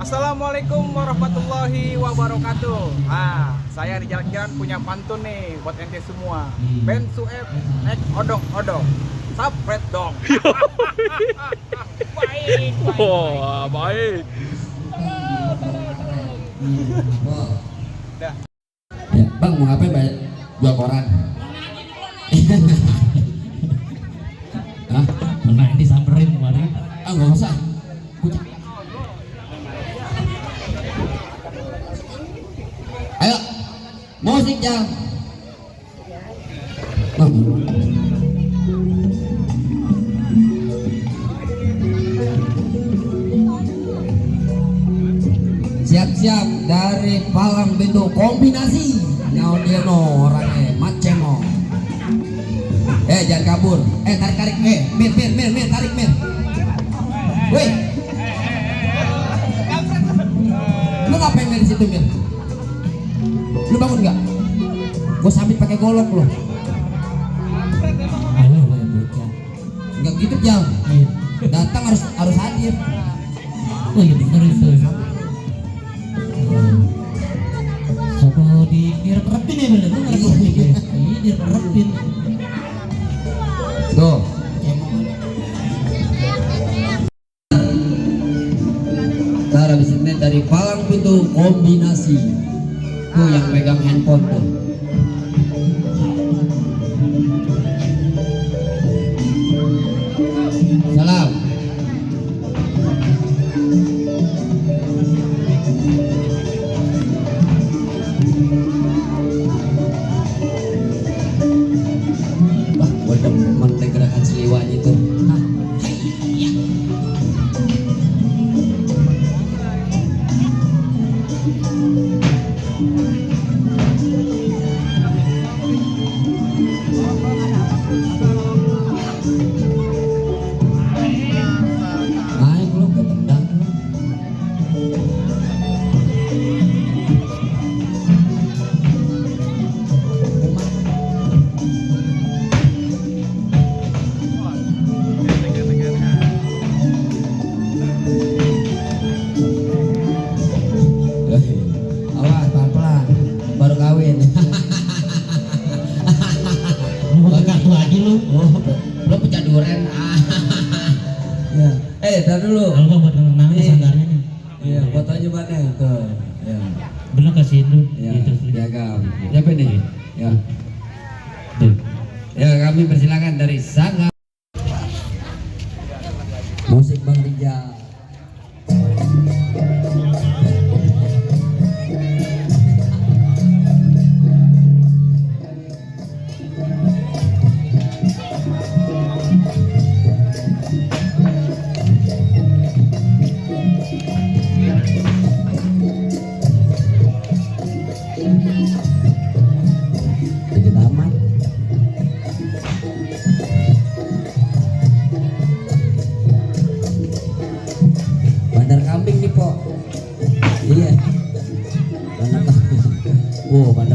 Assalamualaikum warahmatullahi wabarakatuh. Nah, saya di jalan-jalan punya pantun nih buat ente semua. Ben Sueb, odong-odong, sapret dong. Baik, baik, Wah, baik. Dah. Ya, Bang mau ngapain Bang? Jual koran. Hah? Pernah ini samperin kemarin. Ah nggak usah. Ayo, musik jam. Siap-siap dari Palang Pintu kombinasi. Nyawa dia no orangnya macem no. Jangan kabur. Tarik. Mir, tarik Mir. Woi. Lu ngapain Mir di situ Mir? Lu bangun nggak? Gue sambit pakai golok lo. Ayo gue bocah. Nggak gitu jam. Datang harus hadir. Oh iya bener itu. Sopo direpin ya bener. Lu ngerepin ya? Iya direpin. Tuh. Ntar habis ini dari Palang Pintu kombinasi. Tuh yang megang handphone tuh. Salam. Wah, gue demen deh gerakan seliwannya itu. Naik lu ke tendang. Awas pelan-pelan baru kawin. Lu bukan kartu lagi lu. Lo pecah duren. Ya. Tar dulu. Kalau gua buat nang sanggarnya nih. Iya, fotonya mana tuh? Ya. Bener kasihin lu. Ya, Gitu. jaga. Siapa nih? Ya. Tuh. Ya, kami persilakan dari Sangga. Musik Bang Rijal. Dikit amat. Bandar kambing nih Po. Iya. Bandar kambing. Bandar